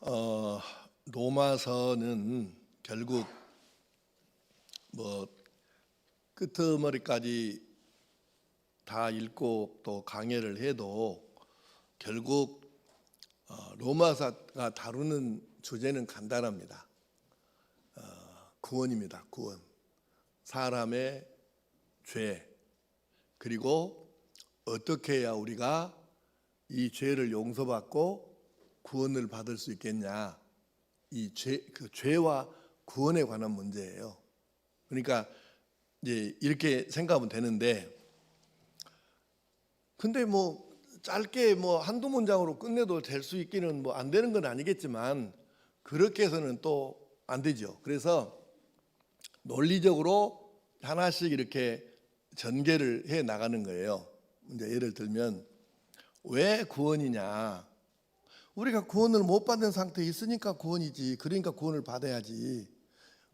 어, 로마서는 결국 뭐 끄트머리까지 다 읽고 또 강해를 해도 결국 로마서가 다루는 주제는 간단합니다. 구원입니다. 구원. 사람의 죄, 그리고 어떻게 해야 우리가 이 죄를 용서받고 구원을 받을 수 있겠냐. 이 죄와 구원에 관한 문제예요. 그러니까 이제 이렇게 생각하면 되는데, 근데 뭐 짧게 뭐 한두 문장으로 끝내도 될 수 있기는 뭐 안 되는 건 아니겠지만 그렇게 해서는 또 안 되죠. 그래서 논리적으로 하나씩 이렇게 전개를 해 나가는 거예요. 이제 예를 들면 왜 구원이냐? 우리가 구원을 못 받은 상태에 있으니까 구원이지. 그러니까 구원을 받아야지.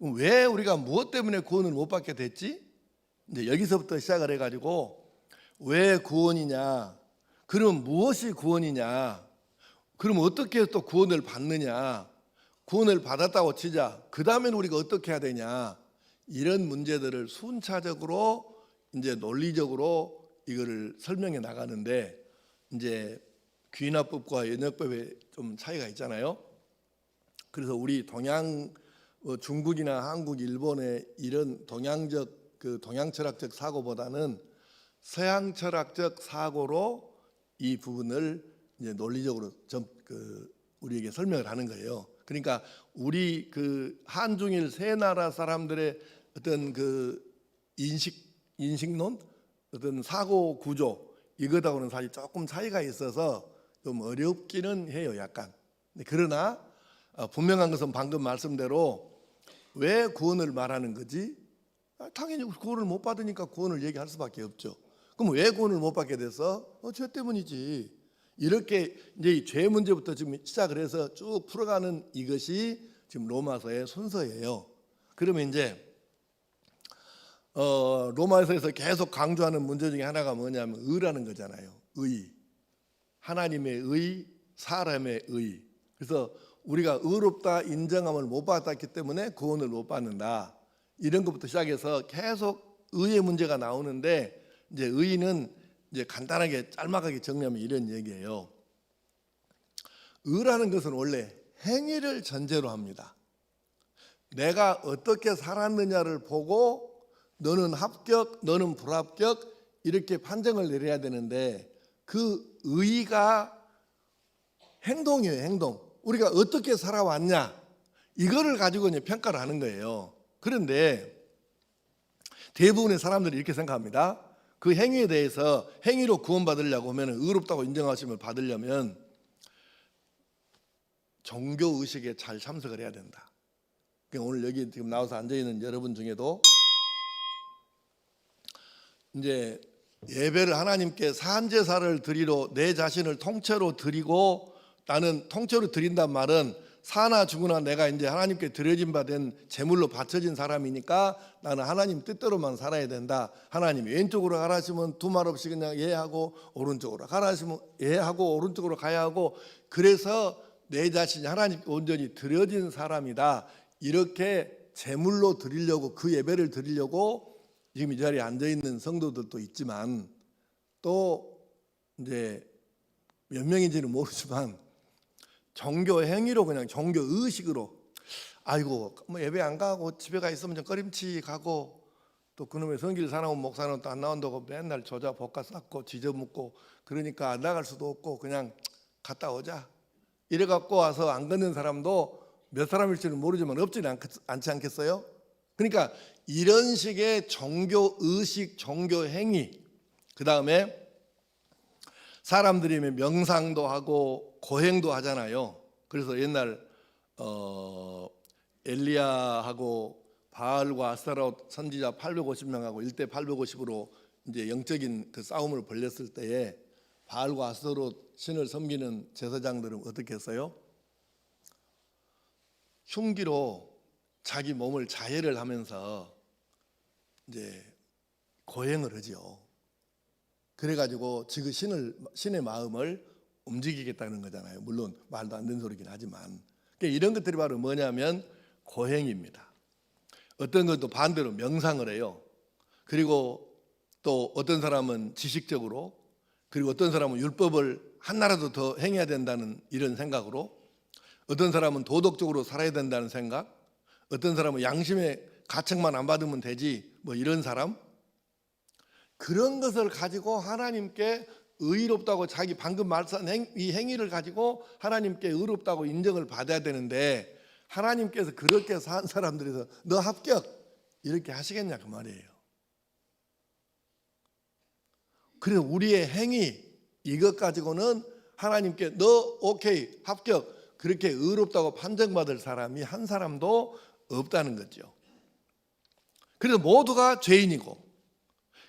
왜 우리가 무엇 때문에 구원을 못 받게 됐지? 이제 여기서부터 시작을 해가지고 왜 구원이냐? 그럼 무엇이 구원이냐? 그럼 어떻게 또 구원을 받느냐? 구원을 받았다고 치자. 그 다음에는 우리가 어떻게 해야 되냐? 이런 문제들을 순차적으로 이제 논리적으로 이거를 설명해 나가는데, 이제 귀납법과 연역법에 좀 차이가 있잖아요. 그래서 우리 동양 중국이나 한국, 일본의 이런 동양적 동양 철학적 사고보다는 서양 철학적 사고로 이 부분을 이제 논리적으로 우리에게 설명을 하는 거예요. 그러니까 우리 한중일 세 나라 사람들의 어떤 인식론, 어떤 사고 구조, 이것하고는 사실 조금 차이가 있어서 좀 어렵기는 해요, 약간. 그러나 분명한 것은 방금 말씀대로 왜 구원을 말하는 거지? 당연히 구원을 못 받으니까 구원을 얘기할 수밖에 없죠. 그럼 왜 구원을 못 받게 돼서? 죄 때문이지. 이렇게 이제 이 죄 문제부터 지금 시작을 해서 쭉 풀어가는 이것이 지금 로마서의 순서예요. 그러면 이제 로마서에서 계속 강조하는 문제 중에 하나가 뭐냐면 의라는 거잖아요. 의. 하나님의 의, 사람의 의. 그래서 우리가 의롭다 인정함을 못 받았기 때문에 구원을 못 받는다. 이런 것부터 시작해서 계속 의의 문제가 나오는데, 이제 의는 이제 간단하게 짤막하게 정리하면 이런 얘기예요. 의라는 것은 원래 행위를 전제로 합니다. 내가 어떻게 살았느냐를 보고 너는 합격, 너는 불합격 이렇게 판정을 내려야 되는데, 그 의가 행동이에요. 행동. 우리가 어떻게 살아왔냐 이거를 가지고 이제 평가를 하는 거예요. 그런데 대부분의 사람들이 이렇게 생각합니다. 그 행위에 대해서 행위로 구원받으려고 하면, 의롭다고 인정하심을 받으려면 종교 의식에 잘 참석을 해야 된다. 그러니까 오늘 여기 지금 나와서 앉아 있는 여러분 중에도 이제 예배를 하나님께 산제사를 드리러 내 자신을 통째로 드리고, 나는 통째로 드린단 말은 사나 죽으나 내가 이제 하나님께 드려진 바 된 제물로 바쳐진 사람이니까 나는 하나님 뜻대로만 살아야 된다. 하나님 왼쪽으로 가라 하시면 두 말 없이 그냥 예하고, 오른쪽으로 가라 하시면 예하고 오른쪽으로 가야 하고, 그래서 내 자신이 하나님께 온전히 드려진 사람이다. 이렇게 제물로 드리려고, 그 예배를 드리려고 지금 이 자리에 앉아 있는 성도들도 있지만, 또 이제 몇 명인지는 모르지만 종교 행위로, 그냥 종교 의식으로, 아이고 뭐 예배 안 가고 집에 가 있으면 좀 꺼림치 가고, 또 그놈의 성길 사나운 목사는 또 안 나온다고 맨날 조자 볶아 쌓고 지져먹고, 그러니까 안 나갈 수도 없고 그냥 갔다 오자 이래 갖고 와서 안 걷는 사람도 몇 사람일지는 모르지만 없지는 않지 않겠어요? 그러니까 이런 식의 종교 의식, 종교 행위, 그 다음에 사람들이 명상도 하고 고행도 하잖아요. 그래서 옛날 엘리야하고 바알과 아스타롯 선지자 850명하고 1대 850으로 이제 영적인 그 싸움을 벌였을 때에 바알과 아스타롯 신을 섬기는 제사장들은 어떻게 했어요? 흉기로 자기 몸을 자해를 하면서 이제 고행을 하죠. 그래가지고 지금 신의 마음을 움직이겠다는 거잖아요. 물론 말도 안 되는 소리긴 하지만. 그러니까 이런 것들이 바로 뭐냐면 고행입니다. 어떤 것도 반대로 명상을 해요. 그리고 또 어떤 사람은 지식적으로, 그리고 어떤 사람은 율법을 하나라도 더 행해야 된다는 이런 생각으로, 어떤 사람은 도덕적으로 살아야 된다는 생각, 어떤 사람은 양심의 가책만 안 받으면 되지 뭐 이런 사람, 그런 것을 가지고 하나님께 의롭다고, 자기 방금 말한 이 행위를 가지고 하나님께 의롭다고 인정을 받아야 되는데, 하나님께서 그렇게 산 사람들에서 너 합격 이렇게 하시겠냐 그 말이에요. 그래서 우리의 행위 이것 가지고는 하나님께 너 오케이 합격 그렇게 의롭다고 판정받을 사람이 한 사람도 없다는 거죠. 그래서 모두가 죄인이고,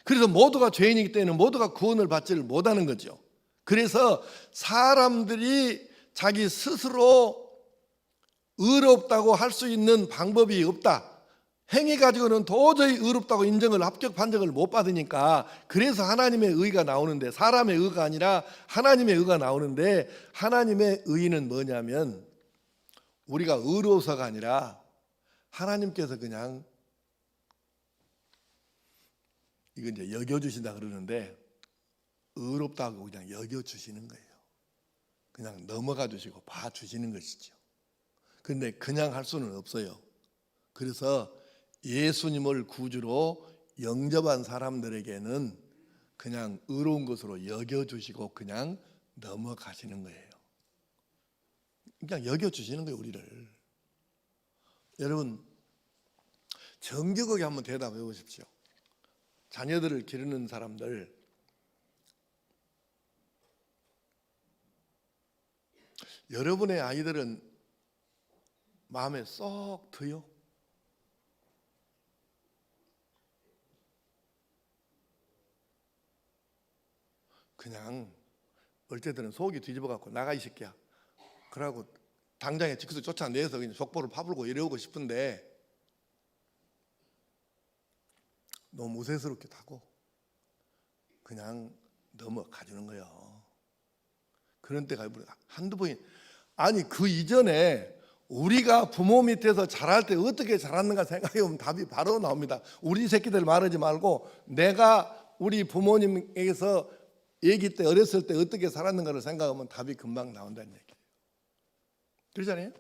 그래서 모두가 죄인이기 때문에 모두가 구원을 받지를 못하는 거죠. 그래서 사람들이 자기 스스로 의롭다고 할 수 있는 방법이 없다. 행위 가지고는 도저히 의롭다고 인정을, 합격 판정을 못 받으니까, 그래서 하나님의 의가 나오는데, 사람의 의가 아니라 하나님의 의가 나오는데, 하나님의 의는 뭐냐면 우리가 의로워서가 아니라 하나님께서 그냥 이거 이제 여겨주신다 그러는데, 의롭다고 그냥 여겨주시는 거예요. 그냥 넘어가 주시고 봐주시는 것이죠. 그런데 그냥 할 수는 없어요. 그래서 예수님을 구주로 영접한 사람들에게는 그냥 의로운 것으로 여겨주시고 그냥 넘어가시는 거예요. 그냥 여겨주시는 거예요, 우리를. 여러분, 정직하게 한번 대답해 보십시오. 자녀들을 기르는 사람들, 여러분의 아이들은 마음에 쏙 드요? 그냥 어릴 때는 속이 뒤집어 갖고 나가 이 새끼야 그러고 당장에 직접 쫓아내서 그냥 족보를 파불고 이러고 싶은데, 너무 우세스럽기도 하고 그냥 넘어가주는 거예요. 그런 때가 한두 번이 아니, 그 이전에 우리가 부모 밑에서 자랄 때 어떻게 자랐는가 생각해 보면 답이 바로 나옵니다. 우리 새끼들 말하지 말고 내가 우리 부모님에게서 아기 때 어렸을 때 어떻게 살았는가를 생각하면 답이 금방 나온다는 얘기예요. 그러잖아요.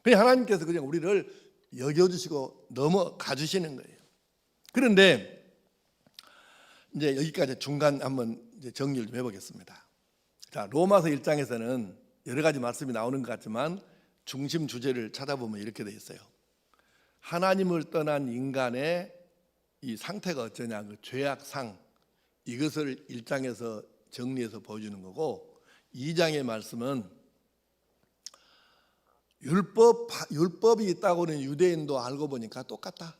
그냥 하나님께서 그냥 우리를 여겨주시고 넘어가 주시는 거예요. 그런데 이제 여기까지 중간 한번 이제 정리를 좀 해보겠습니다. 자, 로마서 1장에서는 여러 가지 말씀이 나오는 것 같지만 중심 주제를 찾아보면 이렇게 되어 있어요. 하나님을 떠난 인간의 이 상태가 어쩌냐, 그 죄악상, 이것을 1장에서 정리해서 보여주는 거고, 2장의 말씀은 율법이 있다고는 유대인도 알고 보니까 똑같다.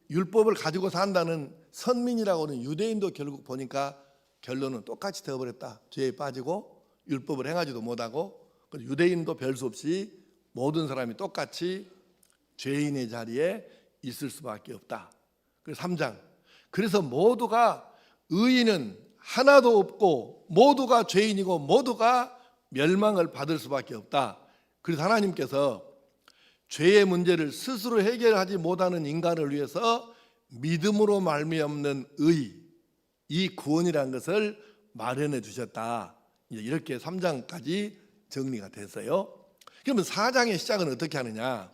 율법을 가지고 산다는 선민이라고는 유대인도 결국 보니까 결론은 똑같이 되어버렸다. 죄에 빠지고 율법을 행하지도 못하고, 유대인도 별 수 없이 모든 사람이 똑같이 죄인의 자리에 있을 수밖에 없다. 그래서 3장, 그래서 모두가, 의인은 하나도 없고 모두가 죄인이고 모두가 멸망을 받을 수밖에 없다. 그래서 하나님께서 죄의 문제를 스스로 해결하지 못하는 인간을 위해서 믿음으로 말미암는 의, 이 구원이라는 것을 마련해 주셨다. 이렇게 3장까지 정리가 됐어요. 그러면 4장의 시작은 어떻게 하느냐?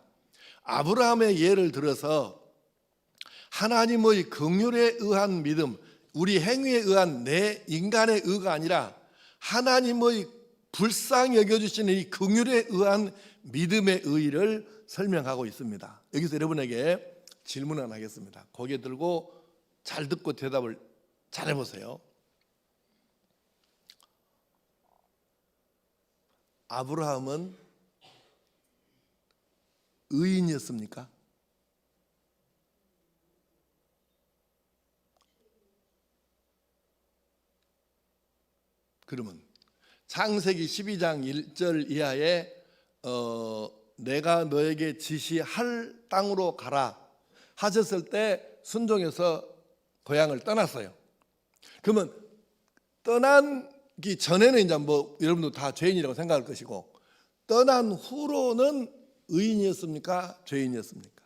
아브라함의 예를 들어서 하나님의 긍휼에 의한 믿음, 우리 행위에 의한 내 인간의 의가 아니라 하나님의 불쌍히 여겨주시는 이 긍휼에 의한 믿음의 의를 설명하고 있습니다. 여기서 여러분에게 질문 하나 하겠습니다. 고개 들고 잘 듣고 대답을 잘 해보세요. 아브라함은 의인이었습니까? 그러면 창세기 12장 1절 이하에 내가 너에게 지시할 땅으로 가라 하셨을 때 순종해서 고향을 떠났어요. 그러면 떠나기 전에는 이제 뭐 여러분도 다 죄인이라고 생각할 것이고, 떠난 후로는 의인이었습니까? 죄인이었습니까?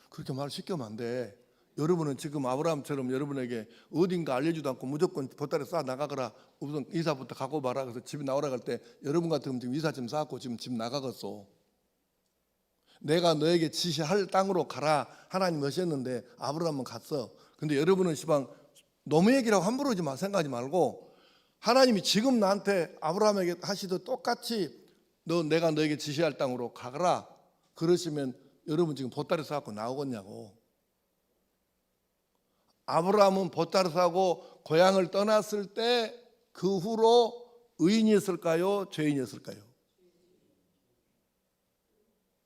그렇게 말 시키면 안 돼. 여러분은 지금 아브라함처럼 여러분에게 어딘가 알려주도 않고 무조건 보따리 싸 나가거라, 우선 이사부터 갖고 봐라, 그래서 집에 나오라 할 때 여러분 같으면 지금 이사짐 싸갖고 지금 집 나가겠어. 내가 너에게 지시할 땅으로 가라 하나님 하셨는데 아브라함은 갔어. 근데 여러분은 시방 너무 얘기라고 함부로 생각하지 말고, 하나님이 지금 나한테 아브라함에게 하시듯 똑같이 내가 너에게 지시할 땅으로 가거라 그러시면 여러분 지금 보따리 싸갖고 나오겠냐고. 아브라함은 보따리 싸고 고향을 떠났을 때 그 후로 의인이었을까요? 죄인이었을까요?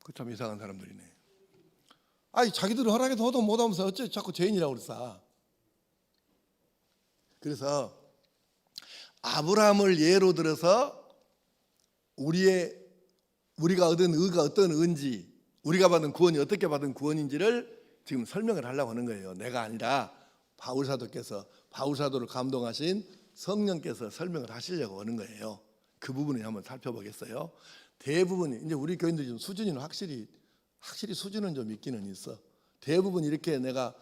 그 참 이상한 사람들이네. 아니 자기들이 허락해도 허도 못하면서 어째 자꾸 죄인이라고 그랬어. 그래서 아브라함을 예로 들어서 우리가 얻은 의가 어떤 의인지, 우리가 받은 구원이 어떻게 받은 구원인지를 지금 설명을 하려고 하는 거예요. 내가 아니라 바울사도를 감동하신 성령께서 설명을 하시려고 하는 거예요. 그 부분을 한번 살펴보겠어요. 대부분 이제 우리 교인들 좀 수준이 확실히 수준은 좀 있기는 있어. 대부분 이렇게 내가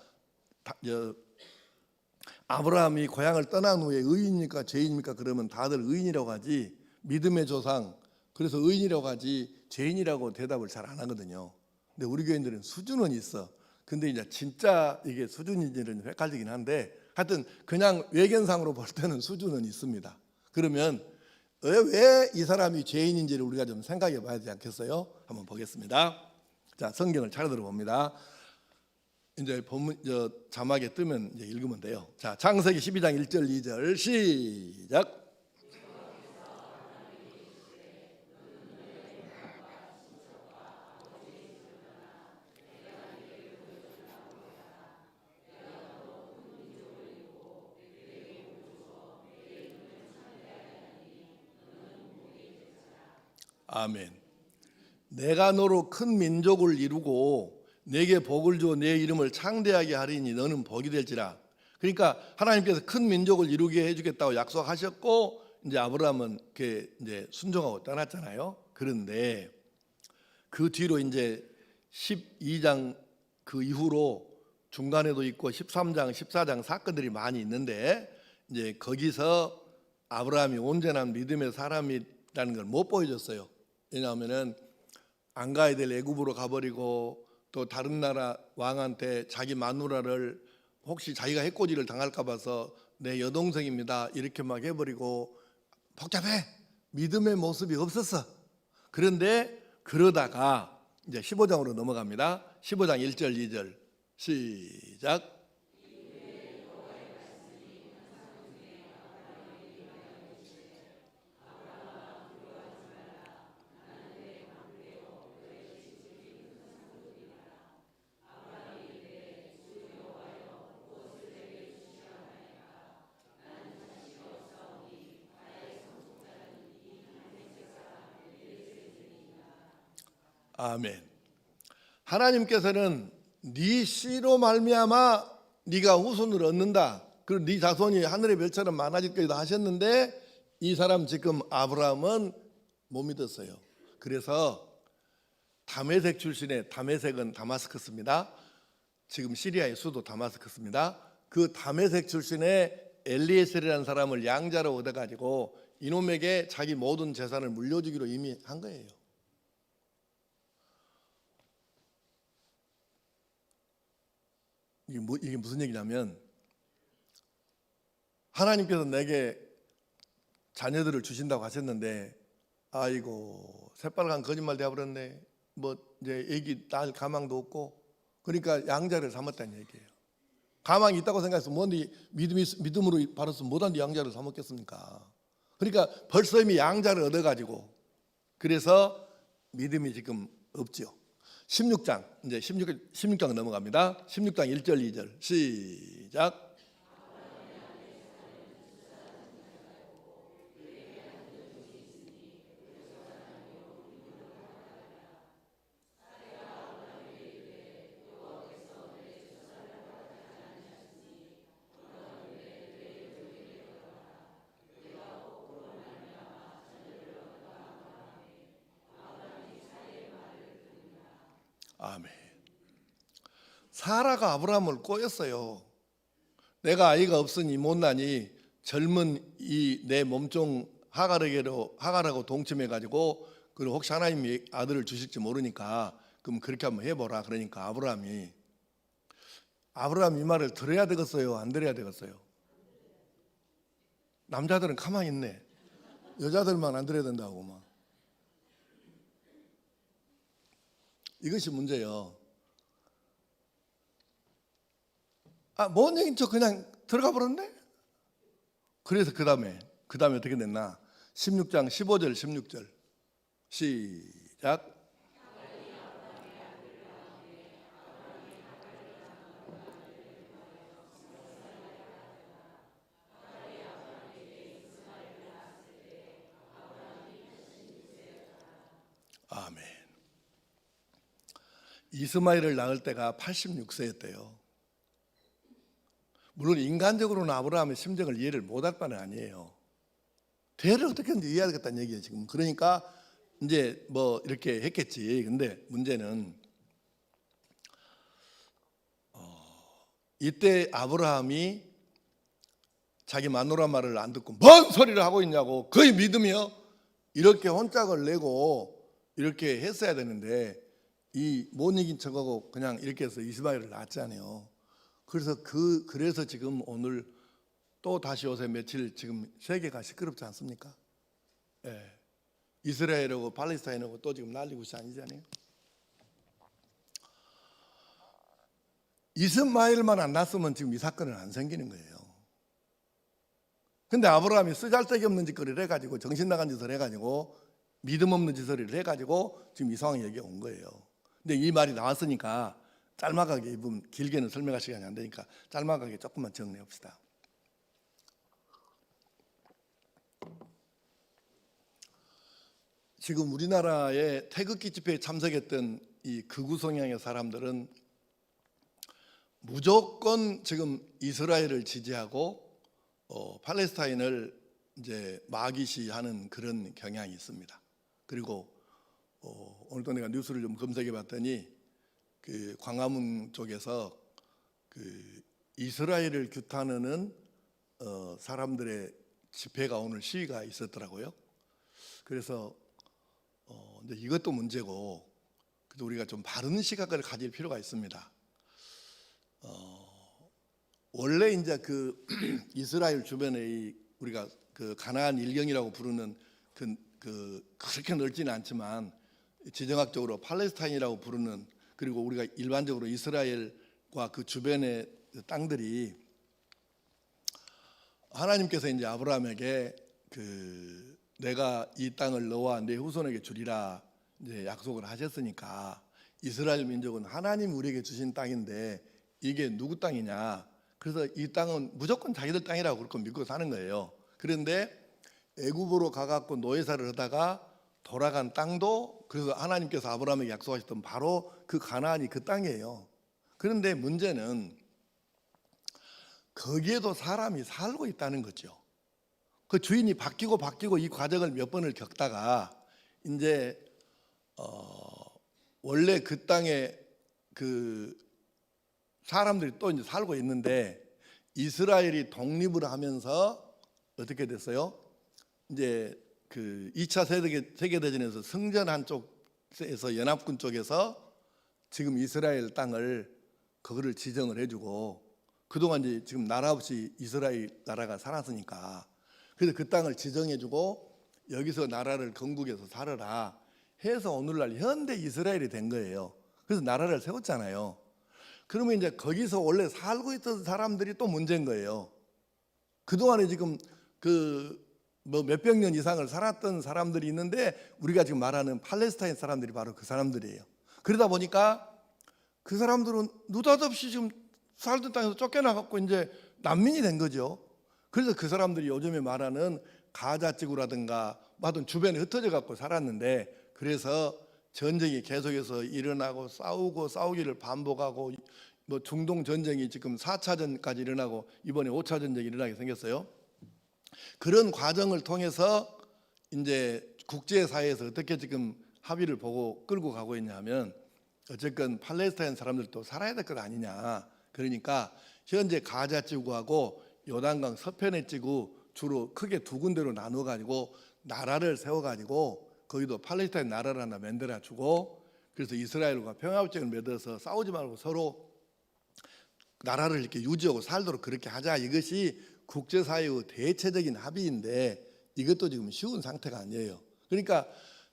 아브라함이 고향을 떠난 후에 의인입니까 죄인입니까 그러면 다들 의인이라고 하지, 믿음의 조상, 그래서 의인이라고 하지 죄인이라고 대답을 잘 안 하거든요. 근데 우리 교인들은 수준은 있어. 근데 이제 진짜 이게 수준인지는 헷갈리긴 한데, 하여튼 그냥 외견상으로 볼 때는 수준은 있습니다. 그러면 왜 이 사람이 죄인인지를 우리가 좀 생각해 봐야 되지 않겠어요? 한번 보겠습니다. 자, 성경을 차려 들어봅니다. 이제 본문 자막에 뜨면 이제 읽으면 돼요. 자, 창세기 12장 1절 2절 시작. 아멘. 내가 너로 큰 민족을 이루고 내게 복을 주어 내 이름을 창대하게 하리니 너는 복이 될지라. 그러니까 하나님께서 큰 민족을 이루게 해주겠다고 약속하셨고, 이제 아브라함은 이제 순종하고 떠났잖아요. 그런데 그 뒤로 이제 12장 그 이후로 중간에도 있고 13장, 14장 사건들이 많이 있는데, 이제 거기서 아브라함이 온전한 믿음의 사람이라는 걸 못 보여줬어요. 왜냐하면은 안 가야 될 애굽으로 가버리고, 또 다른 나라 왕한테 자기 마누라를 혹시 자기가 해코지를 당할까 봐서 내 여동생입니다 이렇게 막 해버리고, 복잡해. 믿음의 모습이 없었어. 그런데 그러다가 이제 15장으로 넘어갑니다. 15장 1절 2절 시작. 아멘. 하나님께서는 네 씨로 말미암아 네가 후손을 얻는다, 그리고 네 자손이 하늘의 별처럼 많아질 거다 하셨는데, 이 사람 지금 아브라함은 못 믿었어요. 그래서 다메섹 출신의, 다메섹은 다마스커스입니다. 지금 시리아의 수도 다마스커스입니다. 그 다메섹 출신의 엘리에셀이라는 사람을 양자로 얻어가지고 이놈에게 자기 모든 재산을 물려주기로 이미 한 거예요. 이게 무슨 얘기냐면, 하나님께서 내게 자녀들을 주신다고 하셨는데, 아이고 새빨간 거짓말 되어버렸네. 뭐 이제 애기 낳을 가망도 없고, 그러니까 양자를 삼았다는 얘기예요. 가망이 있다고 생각해서 뭔데 믿음으로 바라서 못한 양자를 삼았겠습니까? 그러니까 벌써 이미 양자를 얻어가지고, 그래서 믿음이 지금 없죠. 16장 이제 16장 넘어갑니다. 16장 1절 2절 시작. 아멘. 사라가 아브라함을 꼬였어요. 내가 아이가 없으니 못나니 젊은 이 내 몸종 하갈하고 동침해 가지고 그리고 혹시 하나님이 아들을 주실지 모르니까 그럼 그렇게 한번 해보라. 그러니까 아브라함 이 말을 들어야 되겠어요? 안 들어야 되겠어요? 남자들은 가만히 있네. 여자들만 안 들어야 된다고 막. 이것이 문제예요. 뭔 얘기인 척 그냥 들어가 버렸네. 그래서 그 다음에 어떻게 됐나? 16장 15절 16절 시작. 아멘. 이스마엘을 낳을 때가 86세였대요. 물론 인간적으로는 아브라함의 심정을 이해를 못할 바는 아니에요. 대를 어떻게 이해해야 되겠다는 얘기예요 지금. 그러니까 이제 뭐 이렇게 했겠지. 근데 문제는 이때 아브라함이 자기 마누라 말을 안 듣고 뭔 소리를 하고 있냐고, 그의 믿음이요? 이렇게 혼짝을 내고 이렇게 했어야 되는데 이 못 이긴 척하고 그냥 이렇게 해서 이스마엘을 낳았잖아요. 그래서 지금 오늘 또 다시 요새 며칠 지금 세계가 시끄럽지 않습니까? 예. 이스라엘하고 팔레스타인하고 또 지금 난리고 있지 아니잖아요. 이스마엘만 안 낳았으면 지금 이 사건은 안 생기는 거예요. 근데 아브라함이 쓰잘데기 없는 짓거리를 해가지고 정신 나간 짓을 해가지고 믿음 없는 짓을 해가지고 지금 이 상황에 여기 온 거예요. 근데 이 말이 나왔으니까 짤막하게, 길게는 설명할 시간이 안 되니까 짤막하게 조금만 정리해 봅시다. 지금 우리나라의 태극기 집회에 참석했던 이 극우 성향의 사람들은 무조건 지금 이스라엘을 지지하고 팔레스타인을 이제 마귀시하는 그런 경향이 있습니다. 그리고 오늘도 내가 뉴스를 좀 검색해 봤더니 그 광화문 쪽에서 그 이스라엘을 규탄하는 사람들의 집회가 오늘 시위가 있었더라고요. 그래서 이제 이것도 문제고, 그래도 우리가 좀 바른 시각을 가질 필요가 있습니다. 원래 이제 그 이스라엘 주변에 우리가 그 가나안 일경이라고 부르는 그렇게 넓지는 않지만 지정학적으로 팔레스타인이라고 부르는, 그리고 우리가 일반적으로 이스라엘과 그 주변의 땅들이 하나님께서 이제 아브라함에게 내가 이 땅을 너와 내 후손에게 주리라 이제 약속을 하셨으니까 이스라엘 민족은 하나님 우리에게 주신 땅인데 이게 누구 땅이냐? 그래서 이 땅은 무조건 자기들 땅이라고 그렇게 믿고 사는 거예요. 그런데 애굽으로 가갖고 노예살을 하다가 돌아간 땅도, 그래서 하나님께서 아브라함에게 약속하셨던 바로 그 가나안이 그 땅이에요. 그런데 문제는 거기에도 사람이 살고 있다는 거죠. 그 주인이 바뀌고 이 과정을 몇 번을 겪다가 이제 원래 그 땅에 그 사람들이 또 이제 살고 있는데 이스라엘이 독립을 하면서 어떻게 됐어요? 이제 그 2차 세계대전에서 승전한 쪽에서 연합군 쪽에서 지금 이스라엘 땅을 그거를 지정을 해주고, 그동안 이제 지금 나라 없이 이스라엘 나라가 살았으니까 그래서 그 땅을 지정해주고 여기서 나라를 건국해서 살아라 해서 오늘날 현대 이스라엘이 된 거예요. 그래서 나라를 세웠잖아요. 그러면 이제 거기서 원래 살고 있던 사람들이 또 문제인 거예요. 그동안에 지금 뭐 몇백 년 이상을 살았던 사람들이 있는데 우리가 지금 말하는 팔레스타인 사람들이 바로 그 사람들이에요. 그러다 보니까 그 사람들은 느닷없이 지금 살던 땅에서 쫓겨나갖고 이제 난민이 된 거죠. 그래서 그 사람들이 요즘에 말하는 가자지구라든가 하여튼 주변에 흩어져 갖고 살았는데, 그래서 전쟁이 계속해서 일어나고 싸우기를 반복하고 뭐 중동 전쟁이 지금 4차전까지 일어나고 이번에 5차 전쟁이 일어나게 생겼어요. 그런 과정을 통해서 이제 국제사회에서 어떻게 지금 합의를 보고 끌고 가고 있냐면 어쨌건 팔레스타인 사람들도 살아야 될 것 아니냐. 그러니까 현재 가자 지구하고 요단강 서편의 지구 주로 크게 두 군데로 나누어 가지고 나라를 세워 가지고 거기도 팔레스타인 나라를 하나 만들어 주고, 그래서 이스라엘과 평화협정을 맺어서 싸우지 말고 서로 나라를 이렇게 유지하고 살도록 그렇게 하자. 이것이 국제사회의 대체적인 합의인데 이것도 지금 쉬운 상태가 아니에요. 그러니까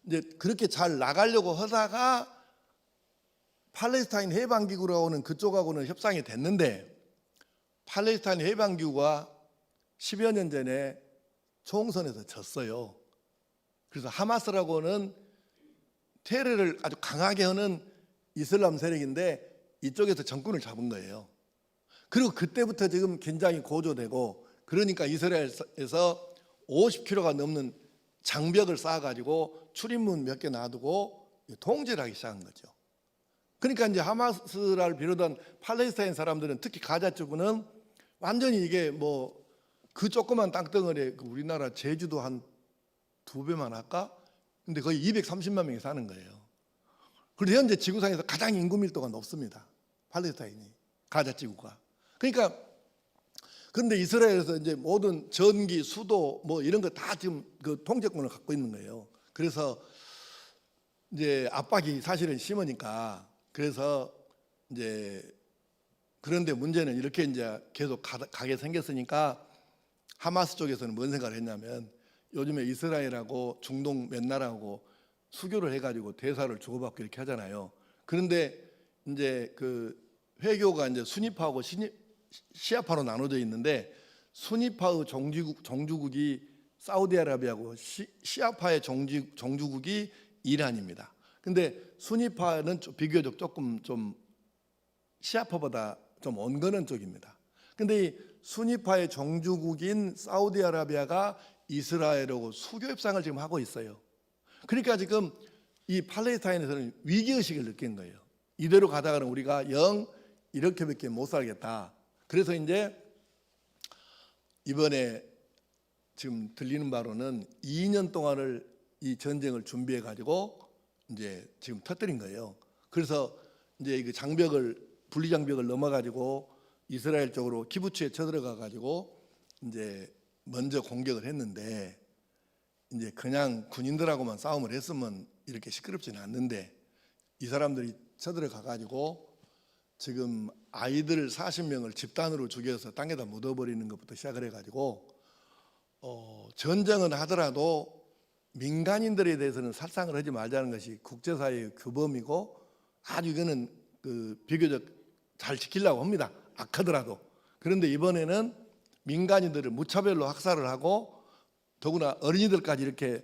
이제 그렇게 잘 나가려고 하다가 팔레스타인 해방기구라고는 그쪽하고는 협상이 됐는데, 팔레스타인 해방기구가 10여 년 전에 총선에서 졌어요. 그래서 하마스라고는 테러를 아주 강하게 하는 이슬람 세력인데 이쪽에서 정권을 잡은 거예요. 그리고 그때부터 지금 긴장이 고조되고, 그러니까 이스라엘에서 50km가 넘는 장벽을 쌓아가지고 출입문 몇 개 놔두고 통제를 하기 시작한 거죠. 그러니까 이제 하마스를 비롯한 팔레스타인 사람들은, 특히 가자 쪽은 완전히 이게 뭐 그 조그만 땅덩어리에 우리나라 제주도 한 2배만 할까? 근데 거의 230만 명이 사는 거예요. 그리고 현재 지구상에서 가장 인구 밀도가 높습니다. 팔레스타인이, 가자 지구가. 그러니까 그런데 이스라엘에서 이제 모든 전기, 수도 뭐 이런 거 다 지금 그 통제권을 갖고 있는 거예요. 그래서 이제 압박이 사실은 심하니까, 그래서 이제 그런데 문제는 이렇게 이제 계속 가게 생겼으니까 하마스 쪽에서는 뭔 생각을 했냐면, 요즘에 이스라엘하고 중동 몇 나라하고 수교를 해가지고 대사를 주고받고 이렇게 하잖아요. 그런데 이제 그 회교가 이제 순위파하고 시아파로 나눠져 있는데, 순위파의 정주국이 사우디아라비아고 시아파의 정주국이 이란입니다. 근데 순위파는 비교적 조금 좀 시아파보다 좀 온건한 쪽입니다. 근데 이 순위파의 정주국인 사우디아라비아가 이스라엘하고 수교 협상을 지금 하고 있어요. 그러니까 지금 이 팔레스타인에서는 위기의식을 느낀 거예요. 이대로 가다가는 우리가 영 이렇게밖에 못 살겠다. 그래서 이제 이번에 지금 들리는 바로는 2년 동안을 이 전쟁을 준비해 가지고 이제 지금 터뜨린 거예요. 그래서 이제 그 분리장벽을 넘어 가지고 이스라엘 쪽으로 키부츠에 쳐들어가 가지고 이제 먼저 공격을 했는데, 이제 그냥 군인들하고만 싸움을 했으면 이렇게 시끄럽지는 않는데, 이 사람들이 쳐들어가 가지고 지금 아이들 40명을 집단으로 죽여서 땅에다 묻어버리는 것부터 시작을 해가지고 전쟁은 하더라도 민간인들에 대해서는 살상을 하지 말자는 것이 국제사회의 규범이고, 아주 이거는 그 비교적 잘 지키려고 합니다. 악하더라도. 그런데 이번에는 민간인들을 무차별로 학살을 하고, 더구나 어린이들까지 이렇게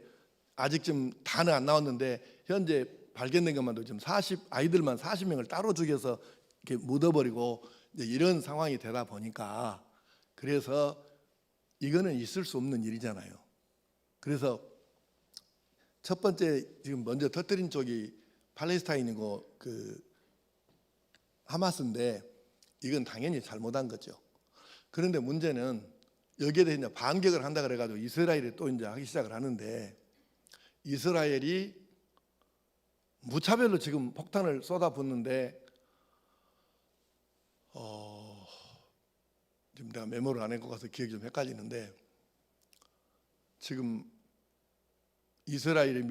아직 좀 다는 안 나왔는데 현재 발견된 것만도 지금 아이들만 40명을 따로 죽여서 이렇게 묻어버리고 이제 이런 상황이 되다 보니까, 그래서 이거는 있을 수 없는 일이잖아요. 그래서 첫 번째 지금 먼저 터뜨린 쪽이 팔레스타인이고 그 하마스인데, 이건 당연히 잘못한 거죠. 그런데 문제는 여기에 대해서 이제 반격을 한다 그래가지고 이스라엘이 또 이제 하기 시작을 하는데, 이스라엘이 무차별로 지금 폭탄을 쏟아붓는데, 지금 내가 메모를 안 한 것 같아서 기억이 좀 헷갈리는데, 지금 이스라엘이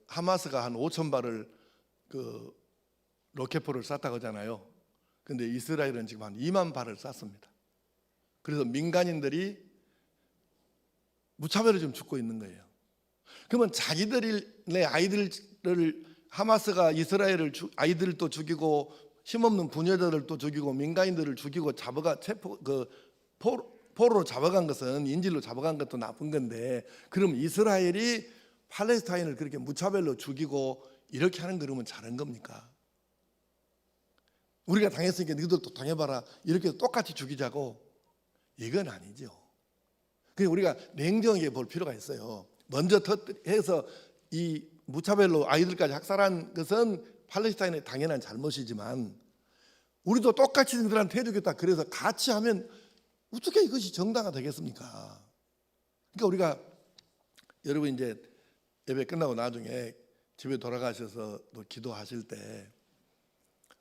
하마스가 한 5천 발을 그 로켓포를 쐈다고 하잖아요. 근데 이스라엘은 지금 한 2만 발을 쐈습니다. 그래서 민간인들이 무차별로 좀 죽고 있는 거예요. 그러면 자기들의 아이들을, 하마스가 이스라엘을 아이들도 죽이고 힘없는 부녀자들도 죽이고 민간인들을 죽이고 포로로 잡아간 것은, 인질로 잡아간 것도 나쁜 건데, 그럼 이스라엘이 팔레스타인을 그렇게 무차별로 죽이고 이렇게 하는 그러면 잘한 겁니까? 우리가 당했으니까 너희들도 당해봐라 이렇게 똑같이 죽이자고? 이건 아니죠. 그래서 우리가 냉정하게 볼 필요가 있어요. 먼저 해서 이 무차별로 아이들까지 학살한 것은 팔레스타인의 당연한 잘못이지만, 우리도 똑같이 너희들한테 해주겠다 그래서 같이 하면 어떻게 이것이 정당화 되겠습니까? 그러니까 우리가, 여러분 이제 예배 끝나고 나중에 집에 돌아가셔서 또 기도하실 때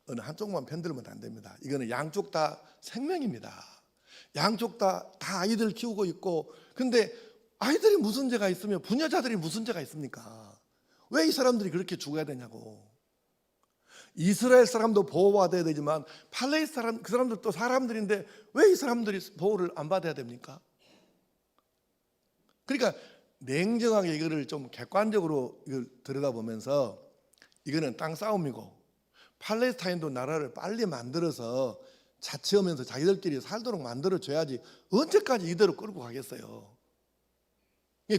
어느 한쪽만 편들면 안 됩니다. 이거는 양쪽 다 생명입니다. 양쪽 다 아이들 키우고 있고, 근데 아이들이 무슨 죄가 있으며 부녀자들이 무슨 죄가 있습니까? 왜 이 사람들이 그렇게 죽어야 되냐고. 이스라엘 사람도 보호받아야 되지만 팔레스타인 사람, 그 사람들도 사람들인데 왜 이 사람들이 보호를 안 받아야 됩니까? 그러니까 냉정하게 이거를 좀 객관적으로 이걸 들여다보면서, 이거는 땅 싸움이고, 팔레스타인도 나라를 빨리 만들어서 자치하면서 자기들끼리 살도록 만들어줘야지 언제까지 이대로 끌고 가겠어요.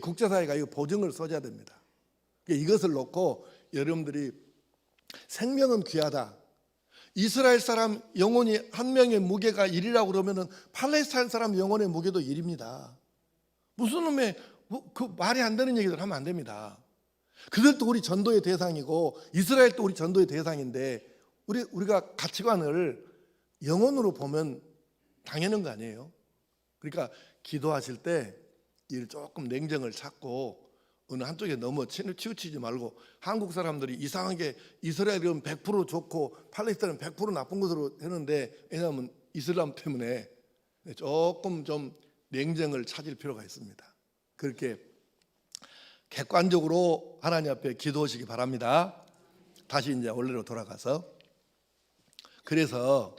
국제사회가 이거 보증을 써줘야 됩니다. 이것을 놓고 여러분들이 생명은 귀하다, 이스라엘 사람 영혼이 한 명의 무게가 1이라고 그러면은 팔레스타인 사람 영혼의 무게도 1입니다. 무슨 놈의 그 말이 안 되는 얘기들 하면 안 됩니다. 그들도 우리 전도의 대상이고 이스라엘도 우리 전도의 대상인데, 우리가 가치관을 영혼으로 보면 당연한 거 아니에요? 그러니까 기도하실 때 이 조금 냉정을 찾고 어느 한쪽에 너무 치우치지 말고, 한국 사람들이 이상하게 이스라엘은 100% 좋고 팔레스타인은 100% 나쁜 것으로 했는데, 왜냐하면 이슬람 때문에 조금 좀 냉정을 찾을 필요가 있습니다. 그렇게 객관적으로 하나님 앞에 기도하시기 바랍니다. 다시 이제 원래로 돌아가서, 그래서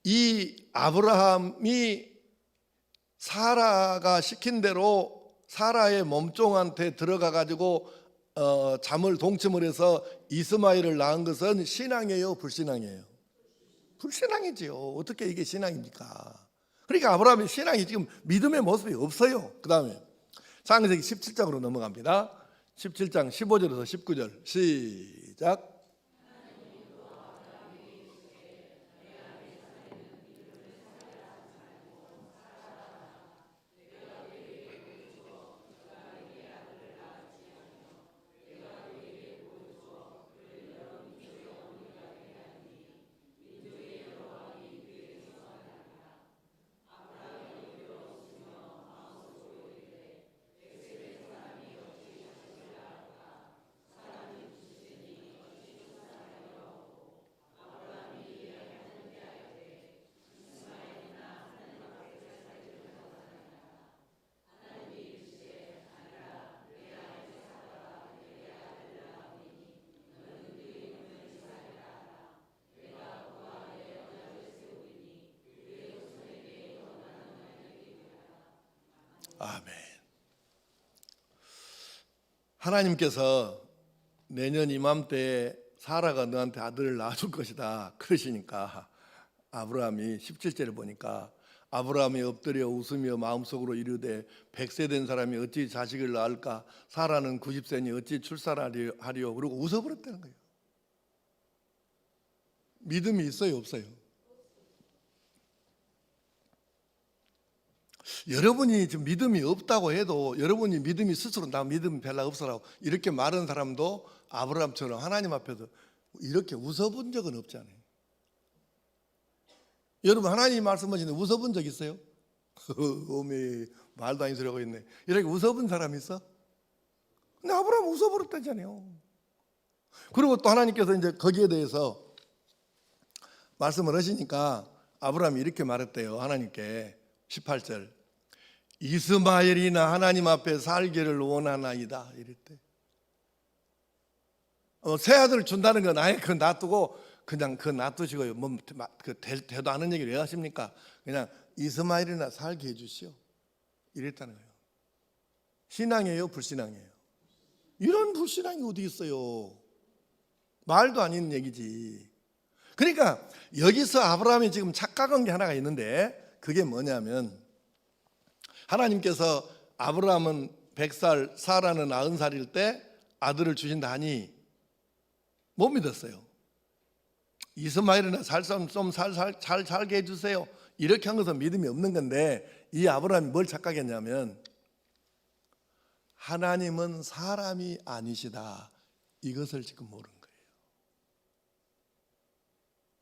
이 아브라함이 사라가 시킨 대로 사라의 몸종한테 들어가 가지고 잠을 동침을 해서 이스마엘을 낳은 것은 신앙이에요, 불신앙이에요? 불신앙이지요. 어떻게 이게 신앙입니까? 그러니까 아브라함의 신앙이 지금 믿음의 모습이 없어요. 그 다음에 창세기 17장으로 넘어갑니다. 17장 15절에서 19절 시작. 아멘. 하나님께서 내년 이맘때에 사라가 너한테 아들을 낳아줄 것이다 그러시니까, 아브라함이 17절을 보니까 아브라함이 엎드려 웃으며 마음속으로 이르되 100세 된 사람이 어찌 자식을 낳을까, 사라는 90세니 어찌 출산하리요. 그리고 웃어버렸다는 거예요. 믿음이 있어요, 없어요? 여러분이 지금 믿음이 없다고 해도, 여러분이 믿음이 스스로 나 믿음 별로 없어라고 이렇게 말하는 사람도 아브라함처럼 하나님 앞에서 이렇게 웃어본 적은 없잖아요. 여러분, 하나님 말씀하시는데 웃어본 적 있어요? 어메, 말도 아닌 소리 하고 있네. 이렇게 웃어본 사람 있어? 근데 아브라함 웃어버렸다잖아요. 그리고 또 하나님께서 이제 거기에 대해서 말씀을 하시니까 아브라함이 이렇게 말했대요. 하나님께 18절, 이스마엘이나 하나님 앞에 살기를 원하나이다 이랬대. 새 아들 준다는 건 아예 그건 놔두고 그냥 그 놔두시고요. 그 대도 않은 얘기를 왜 하십니까? 그냥 이스마엘이나 살게 해주시오 이랬다는 거예요. 신앙이에요, 불신앙이에요? 이런 불신앙이 어디 있어요? 말도 아닌 얘기지. 그러니까 여기서 아브라함이 지금 착각한 게 하나가 있는데, 그게 뭐냐면, 하나님께서 아브라함은 100살, 사라는 90살일 때 아들을 주신다 하니 못 믿었어요. 이스마엘이나 좀 잘 살게 해주세요 이렇게 한 것은 믿음이 없는 건데, 이 아브라함이 뭘 착각했냐면 하나님은 사람이 아니시다 이것을 지금 모르는 거예요.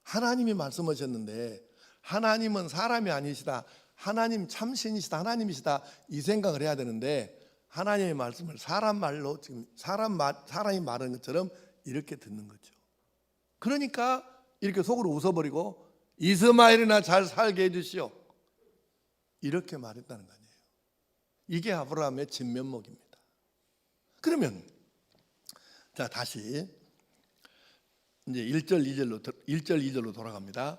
하나님이 말씀하셨는데 하나님은 사람이 아니시다, 하나님 참신이시다, 하나님이시다 이 생각을 해야 되는데, 하나님의 말씀을 사람 말로 지금 사람이 말하는 것처럼 이렇게 듣는 거죠. 그러니까 이렇게 속으로 웃어버리고 이스마엘이나 잘 살게 해주시오, 이렇게 말했다는 거 아니에요. 이게 아브라함의 진면목입니다. 그러면 자, 다시 이제 1절 2절로 돌아갑니다.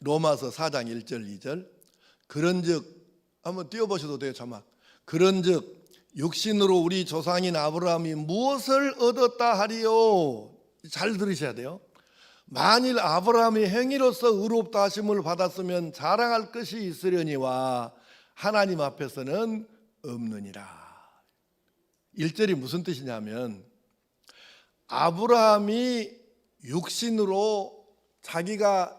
로마서 4장 1절 2절. 그런즉 한번 띄워보셔도 돼요. 자막. 그런즉 육신으로 우리 조상인 아브라함이 무엇을 얻었다 하리요? 잘 들으셔야 돼요. 만일 아브라함이 행위로서 의롭다 하심을 받았으면 자랑할 것이 있으려니와 하나님 앞에서는 없느니라. 1절이 무슨 뜻이냐면 아브라함이 육신으로 자기가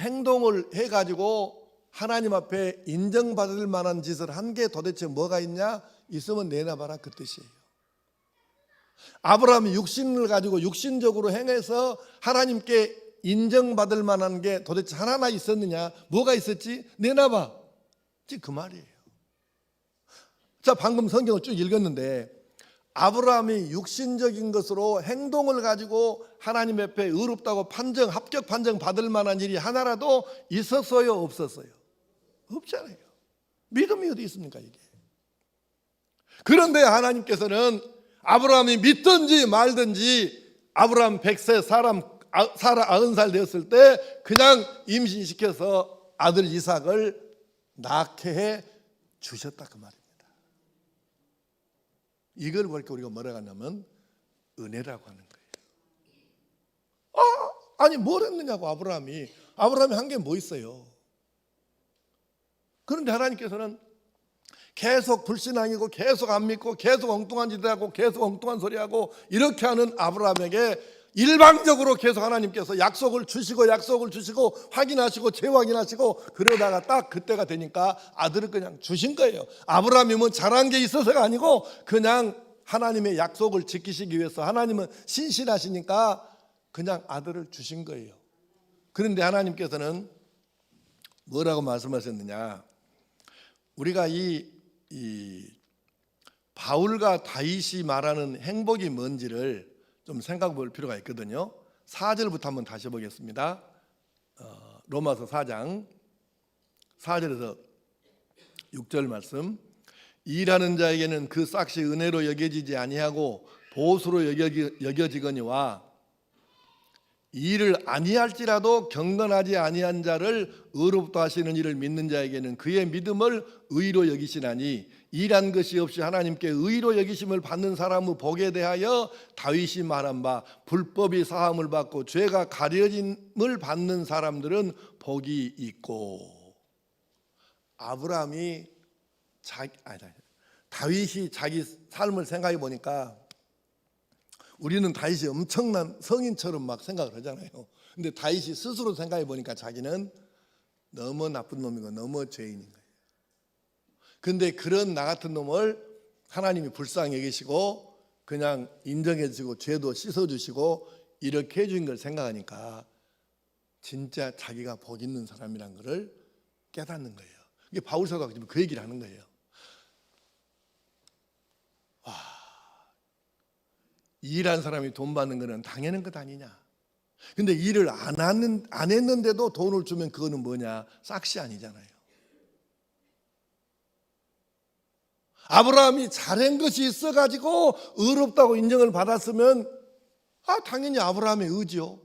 행동을 해가지고 하나님 앞에 인정받을 만한 짓을 한 게 도대체 뭐가 있냐? 있으면 내놔봐라, 그 뜻이에요. 아브라함이 육신을 가지고 육신적으로 행해서 하나님께 인정받을 만한 게 도대체 하나나 있었느냐? 뭐가 있었지? 내놔봐, 그 말이에요. 자, 방금 성경을 쭉 읽었는데 아브라함이 육신적인 것으로 행동을 가지고 하나님 앞에 의롭다고 합격 판정 받을 만한 일이 하나라도 있었어요, 없었어요? 없잖아요. 믿음이 어디 있습니까, 이게? 그런데 하나님께서는 아브라함이 믿든지 말든지 아브라함 100세, 사라 90살 되었을 때 그냥 임신시켜서 아들 이삭을 낳게 해 주셨다, 그 말입니다. 이걸 보니까 우리가 뭐라고 하냐면 은혜라고 하는 거예요. 아니 뭘 했느냐고. 아브라함이 한 게 뭐 있어요? 그런데 하나님께서는 계속 불신앙이고 계속 안 믿고 계속 엉뚱한 짓을 하고 계속 엉뚱한 소리하고 이렇게 하는 아브라함에게 일방적으로 계속 하나님께서 약속을 주시고 확인하시고 재확인하시고 그러다가 딱 그때가 되니까 아들을 그냥 주신 거예요. 아브라함이 뭐 잘한 게 있어서가 아니고 그냥 하나님의 약속을 지키시기 위해서, 하나님은 신실하시니까 그냥 아들을 주신 거예요. 그런데 하나님께서는 뭐라고 말씀하셨느냐? 우리가 이 바울과 다윗이 말하는 행복이 뭔지를 좀 생각해 볼 필요가 있거든요. 4절부터 한번 다시 보겠습니다. 로마서 4장 4절에서 6절 말씀. 일하는 자에게는 그 싹이 은혜로 여겨지지 아니하고 보수로 여겨지거니와 일을 아니할지라도 경건하지 아니한 자를 의롭다 하시는 이를 믿는 자에게는 그의 믿음을 의로 여기시나니 일한 것이 없이 하나님께 의로 여기심을 받는 사람의 복에 대하여 다윗이 말한 바 불법이 사함을 받고 죄가 가려짐을 받는 사람들은 복이 있고. 다윗이 자기 삶을 생각해 보니까 우리는 다윗이 엄청난 성인처럼 막 생각을 하잖아요. 근데 다윗이 스스로 생각해 보니까 자기는 너무 나쁜 놈이고 너무 죄인인 거예요. 근데 그런 나 같은 놈을 하나님이 불쌍히 여기시고 그냥 인정해 주시고 죄도 씻어 주시고 이렇게 해준 걸 생각하니까 진짜 자기가 복 있는 사람이란 것을 깨닫는 거예요. 이게 바울 사도가 지금 그 얘기를 하는 거예요. 일한 사람이 돈 받는 거는 당연한 것 아니냐. 근데 일을 안 했는데도 돈을 주면 그거는 뭐냐? 싹시 아니잖아요. 아브라함이 잘한 것이 있어가지고 의롭다고 인정을 받았으면 당연히 아브라함의 의지요.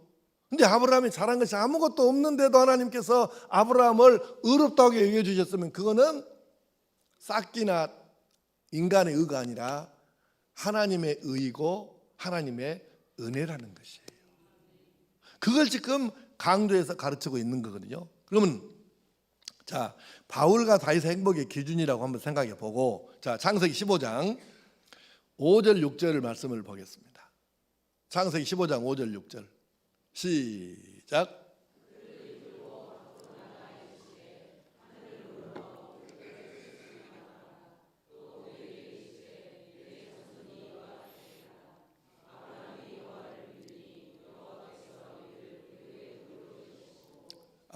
근데 아브라함이 잘한 것이 아무것도 없는데도 하나님께서 아브라함을 의롭다고 여겨주셨으면 그거는 싹기나 인간의 의가 아니라 하나님의 의이고 하나님의 은혜라는 것이에요. 그걸 지금 강조해서 가르치고 있는 거거든요. 그러면 자, 바울과 다윗의 행복의 기준이라고 한번 생각해 보고, 자, 창세기 15장 5절 6절 말씀을 보겠습니다. 창세기 15장 5절 6절 시작.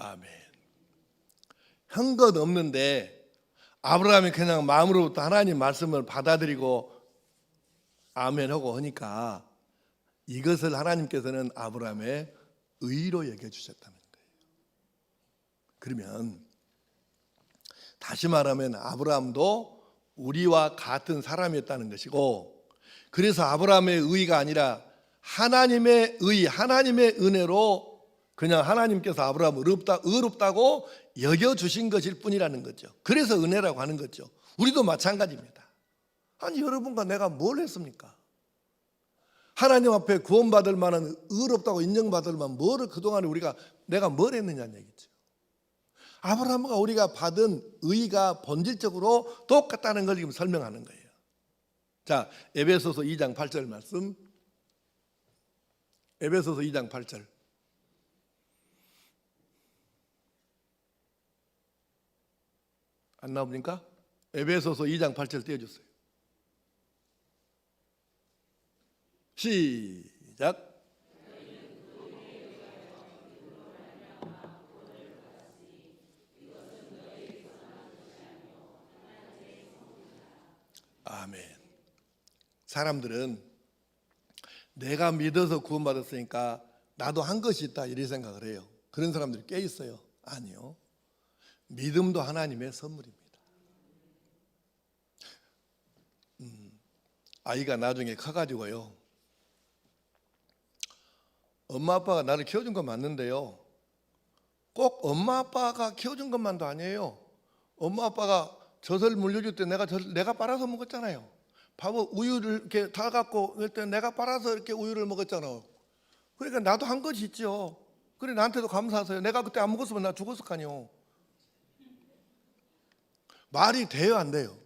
아멘. 한 것 없는데 아브라함이 그냥 마음으로부터 하나님 말씀을 받아들이고 아멘하고 하니까 이것을 하나님께서는 아브라함의 의로 여겨주셨다는 거예요. 그러면 다시 말하면 아브라함도 우리와 같은 사람이었다는 것이고, 그래서 아브라함의 의가 아니라 하나님의 의, 하나님의 은혜로 그냥 하나님께서 아브라함을 의롭다고 여겨주신 것일 뿐이라는 거죠. 그래서 은혜라고 하는 거죠. 우리도 마찬가지입니다. 아니, 여러분과 내가 뭘 했습니까? 하나님 앞에 구원받을 만한, 의롭다고 인정받을 만한 뭐를 그동안에 내가 뭘 했느냐는 얘기죠. 아브라함과 우리가 받은 의가 본질적으로 똑같다는 걸 지금 설명하는 거예요. 자, 에베소서 2장 8절 말씀. 에베소서 2장 8절. 안 나옵니까? 에베소서 2장 8절 띄워주세요. 시작. 아멘. 사람들은 내가 믿어서 구원받았으니까 나도 한 것이 있다 이런 생각을 해요. 그런 사람들이 꽤 있어요. 아니요. 믿음도 하나님의 선물입니다. 아이가 나중에 커가지고요, 엄마 아빠가 나를 키워준 건 맞는데요, 꼭 엄마 아빠가 키워준 것만도 아니에요. 엄마 아빠가 젖을 물려줄 때 내가 빨아서 먹었잖아요. 밥을 우유를 이렇게 다 갖고 그때 내가 빨아서 이렇게 우유를 먹었잖아요. 그러니까 나도 한 것이 있죠. 그래, 나한테도 감사하세요. 내가 그때 안 먹었으면 나 죽었을 거 아니요. 말이 돼요, 안 돼요?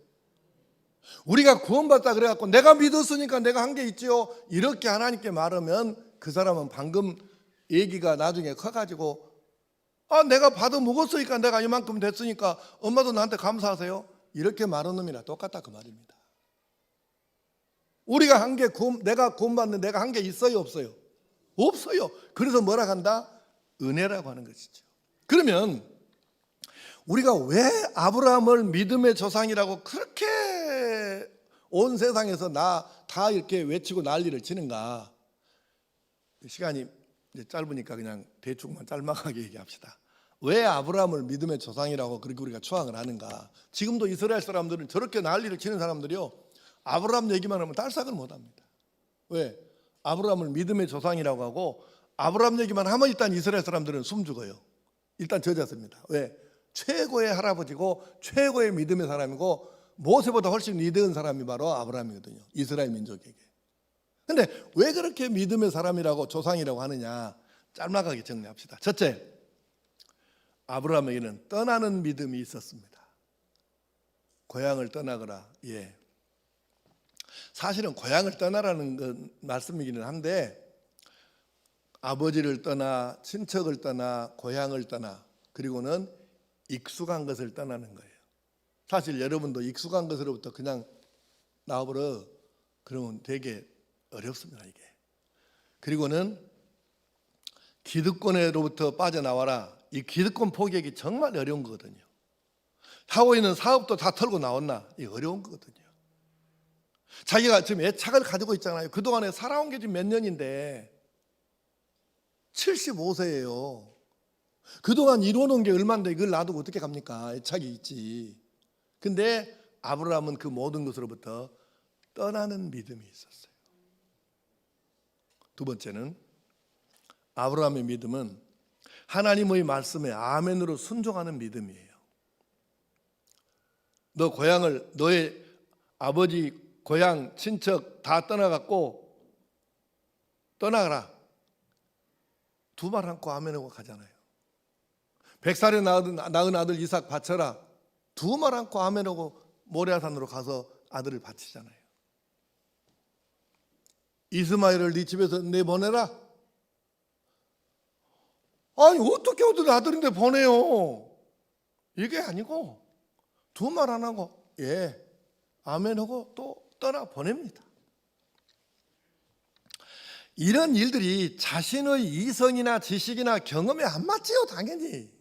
우리가 구원받다 그래갖고 내가 믿었으니까 내가 한 게 있지요, 이렇게 하나님께 말하면 그 사람은 방금 얘기가 나중에 커가지고 내가 받아 먹었으니까 내가 이만큼 됐으니까 엄마도 나한테 감사하세요, 이렇게 말하는 놈이랑 똑같다 그 말입니다. 우리가 한 게 내가 구원받는 내가 한 게 있어요, 없어요? 없어요. 그래서 뭐라 한다? 은혜라고 하는 것이죠. 그러면 우리가 왜 아브라함을 믿음의 조상이라고 그렇게 온 세상에서 다 이렇게 외치고 난리를 치는가? 시간이 이제 짧으니까 그냥 대충만 짤막하게 얘기합시다. 왜 아브라함을 믿음의 조상이라고 그렇게 우리가 추앙을 하는가? 지금도 이스라엘 사람들은 저렇게 난리를 치는 사람들이요, 아브라함 얘기만 하면 딸싹을 못합니다. 왜? 아브라함을 믿음의 조상이라고 하고 아브라함 얘기만 하면 일단 이스라엘 사람들은 숨죽어요. 일단 젖었습니다. 왜? 최고의 할아버지고 최고의 믿음의 사람이고 모세보다 훨씬 위대한 사람이 바로 아브라함이거든요, 이스라엘 민족에게. 근데 왜 그렇게 믿음의 사람이라고 조상이라고 하느냐? 짤막하게 정리합시다. 첫째, 아브라함에게는 떠나는 믿음이 있었습니다. 고향을 떠나거라. 예. 사실은 고향을 떠나라는 건 말씀이기는 한데, 아버지를 떠나, 친척을 떠나, 고향을 떠나, 그리고는 익숙한 것을 떠나는 거예요. 사실 여러분도 익숙한 것으로부터 그냥 나와버려 그러면 되게 어렵습니다, 이게. 그리고는 기득권으로부터 빠져나와라. 이 기득권 포기하기 정말 어려운 거거든요. 하고 있는 사업도 다 털고 나왔나? 이 어려운 거거든요. 자기가 지금 애착을 가지고 있잖아요. 그동안에 살아온 게 지금 몇 년인데 75세예요. 그동안 이루어놓은 게 얼마인데 이걸 놔두고 어떻게 갑니까? 애착이 있지. 근데 아브라함은 그 모든 것으로부터 떠나는 믿음이 있었어요. 두 번째는, 아브라함의 믿음은 하나님의 말씀에 아멘으로 순종하는 믿음이에요. 너의 아버지, 고향, 친척 다 떠나갖고 떠나가라. 두 말 않고 아멘하고 가잖아요. 100살에 낳은 아들 이삭 바쳐라. 두 말 않고 아멘하고 모리아산으로 가서 아들을 바치잖아요. 이스마엘을 네 집에서 내보내라. 아니, 어떻게 얻은 아들인데 보내요? 이게 아니고 두 말 안 하고 예, 아멘하고 또 떠나 보냅니다. 이런 일들이 자신의 이성이나 지식이나 경험에 안 맞지요, 당연히.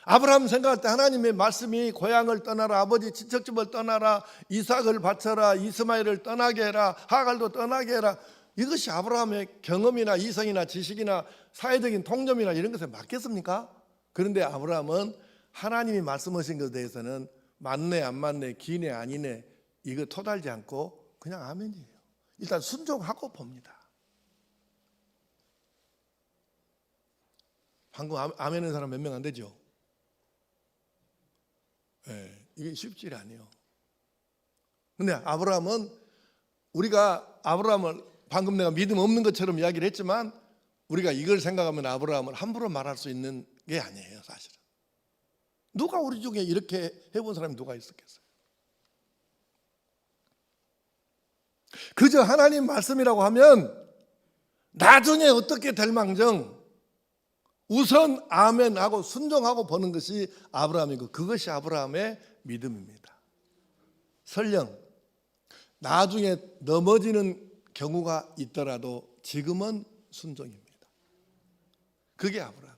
아브라함 생각할 때 하나님의 말씀이 고향을 떠나라, 아버지 친척집을 떠나라, 이삭을 바쳐라, 이스마엘을 떠나게 해라, 하갈도 떠나게 해라, 이것이 아브라함의 경험이나 이성이나 지식이나 사회적인 통념이나 이런 것에 맞겠습니까? 그런데 아브라함은 하나님이 말씀하신 것에 대해서는 맞네 안 맞네 기네 아니네 이거 토달지 않고 그냥 아멘이에요. 일단 순종하고 봅니다. 방금 아멘한 사람 몇 명 안 되죠? 네, 이게 쉽지 않아요. 근데 아브라함은 우리가 아브라함을 방금 내가 믿음 없는 것처럼 이야기를 했지만 우리가 이걸 생각하면 아브라함을 함부로 말할 수 있는 게 아니에요. 사실은 누가 우리 중에 이렇게 해본 사람이 누가 있었겠어요? 그저 하나님 말씀이라고 하면 나중에 어떻게 될 망정 우선 아멘하고 순종하고 보는 것이 아브라함이고 그것이 아브라함의 믿음입니다. 설령 나중에 넘어지는 경우가 있더라도 지금은 순종입니다. 그게 아브라함이에요.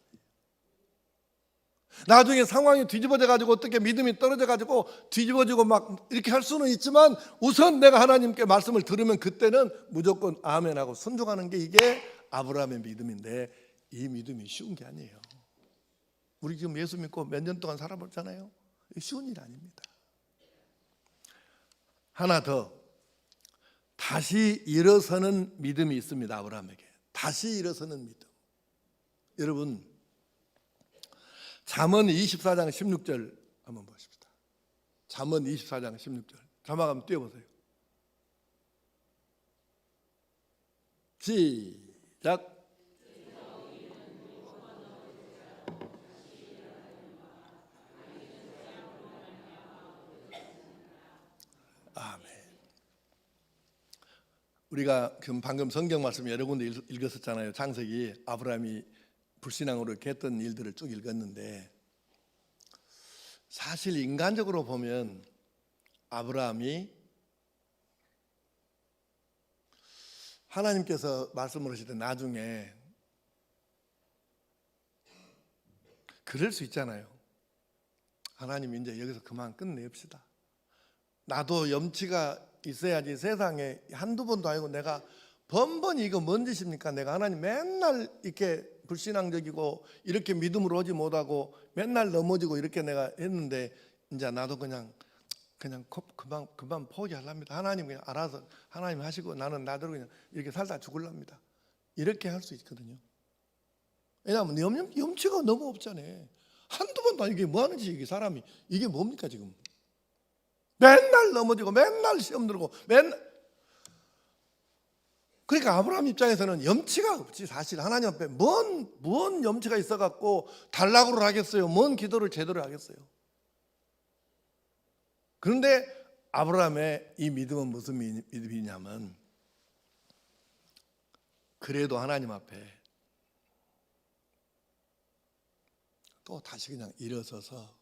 나중에 상황이 뒤집어져 가지고 어떻게 믿음이 떨어져 가지고 뒤집어지고 막 이렇게 할 수는 있지만 우선 내가 하나님께 말씀을 들으면 그때는 무조건 아멘하고 순종하는 게 이게 아브라함의 믿음인데 이 믿음이 쉬운 게 아니에요. 우리 지금 예수 믿고 몇 년 동안 살아봤잖아요. 쉬운 일 아닙니다. 하나 더 다시 일어서는 믿음이 있습니다. 아브라함에게 다시 일어서는 믿음. 여러분 잠언 24장 16절 한번 보십시다. 잠언 24장 16절 자막 한번 띄워보세요. 시작. 아멘. 우리가 지금 방금 성경 말씀 여러 군데 읽었었잖아요. 창세기 아브라함이 불신앙으로 이렇게 했던 일들을 쭉 읽었는데 사실 인간적으로 보면 아브라함이 하나님께서 말씀을 하실 때 나중에 그럴 수 있잖아요. 하나님 이제 여기서 그만 끝냅시다. 나도 염치가 있어야지 세상에 한두 번도 아니고 내가 번번이 이거 뭔 짓입니까? 내가 하나님 맨날 이렇게 불신앙적이고 이렇게 믿음으로 오지 못하고 맨날 넘어지고 이렇게 내가 했는데 이제 나도 그냥 그만 포기하랍니다. 하나님 그냥 알아서 하나님 하시고 나는 나대로 그냥 이렇게 살다 죽을랍니다. 이렇게 할 수 있거든요. 왜냐하면 염치가 너무 없잖아요. 한두 번도 아니고 이게 뭐 하는지 이게 사람이 이게 뭡니까 지금? 맨날 넘어지고 맨날 시험 들고 맨날 그러니까 아브라함 입장에서는 염치가 없지. 사실 하나님 앞에 뭔 염치가 있어갖고 단락으로 하겠어요? 뭔 기도를 제대로 하겠어요? 그런데 아브라함의 이 믿음은 무슨 믿음이냐면 그래도 하나님 앞에 또 다시 그냥 일어서서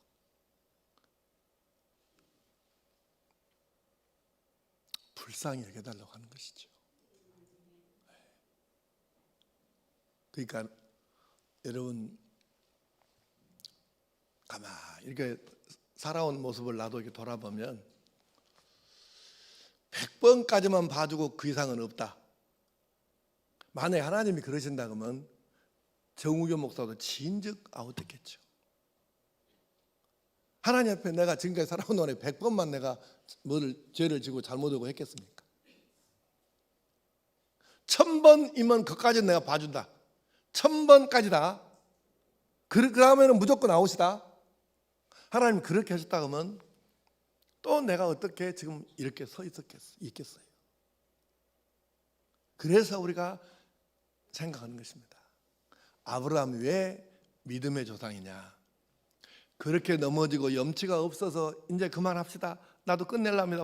불쌍히 여겨달라고 하는 것이죠. 그러니까 여러분 가만히 이렇게 살아온 모습을 나도 이렇게 돌아보면 100번까지만 봐주고 그 이상은 없다. 만약에 하나님이 그러신다 그러면 정우교 목사도 진즉 아웃됐겠죠. 하나님 앞에 내가 지금까지 살아온 동안에 100번만 내가 죄를 지고 잘못하고 했겠습니까? 1000번이면 그까지는 내가 봐준다. 1000번까지다. 그러면은 무조건 아웃이다. 하나님 그렇게 하셨다 그러면 또 내가 어떻게 지금 이렇게 서 있겠어요? 그래서 우리가 생각하는 것입니다. 아브라함이 왜 믿음의 조상이냐? 그렇게 넘어지고 염치가 없어서 이제 그만합시다. 나도 끝낼랍니다.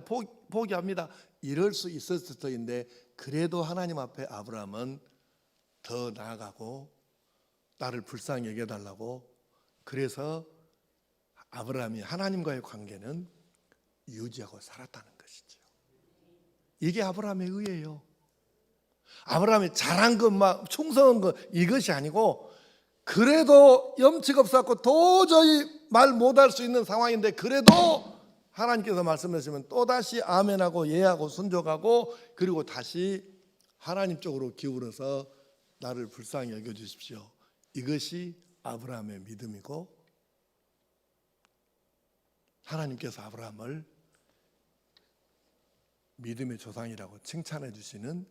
포기합니다. 이럴 수 있었을 터인데 그래도 하나님 앞에 아브라함은 더 나아가고 나를 불쌍히 여겨달라고 그래서 아브라함이 하나님과의 관계는 유지하고 살았다는 것이죠. 이게 아브라함의 의예요. 아브라함이 잘한 것, 막 충성한 것 이것이 아니고 그래도 염치가 없었고 도저히 말 못할 수 있는 상황인데 그래도 하나님께서 말씀하시면 또다시 아멘하고 예하고 순종하고 그리고 다시 하나님 쪽으로 기울어서 나를 불쌍히 여겨주십시오. 이것이 아브라함의 믿음이고 하나님께서 아브라함을 믿음의 조상이라고 칭찬해 주시는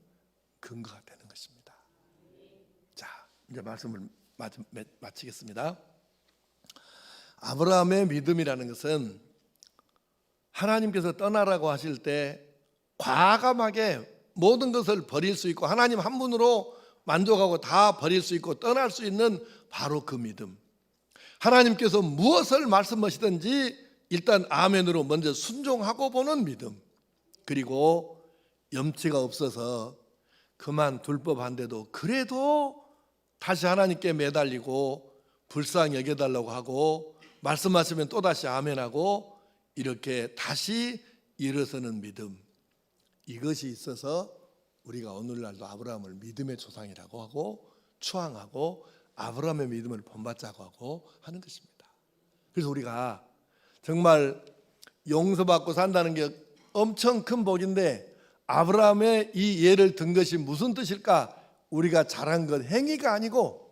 근거가 되는 것입니다. 자, 이제 말씀을 마치겠습니다. 아브라함의 믿음이라는 것은 하나님께서 떠나라고 하실 때 과감하게 모든 것을 버릴 수 있고 하나님 한 분으로 만족하고 다 버릴 수 있고 떠날 수 있는 바로 그 믿음. 하나님께서 무엇을 말씀하시든지 일단 아멘으로 먼저 순종하고 보는 믿음. 그리고 염치가 없어서 그만둘 법한데도 그래도 다시 하나님께 매달리고 불쌍히 여겨달라고 하고 말씀하시면 또다시 아멘하고 이렇게 다시 일어서는 믿음. 이것이 있어서 우리가 오늘날도 아브라함을 믿음의 조상이라고 하고 추앙하고 아브라함의 믿음을 본받자고 하고 하는 것입니다. 그래서 우리가 정말 용서받고 산다는 게 엄청 큰 복인데 아브라함의 이 예를 든 것이 무슨 뜻일까? 우리가 잘한 것 행위가 아니고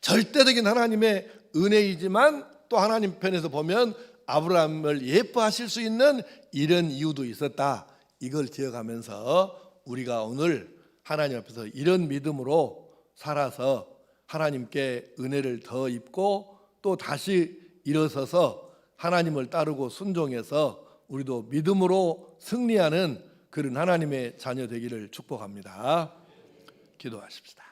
절대적인 하나님의 은혜이지만 또 하나님 편에서 보면 아브라함을 예뻐하실 수 있는 이런 이유도 있었다. 이걸 기억하면서 우리가 오늘 하나님 앞에서 이런 믿음으로 살아서 하나님께 은혜를 더 입고 또 다시 일어서서 하나님을 따르고 순종해서 우리도 믿음으로 승리하는 그런 하나님의 자녀 되기를 축복합니다. 기도하십시다.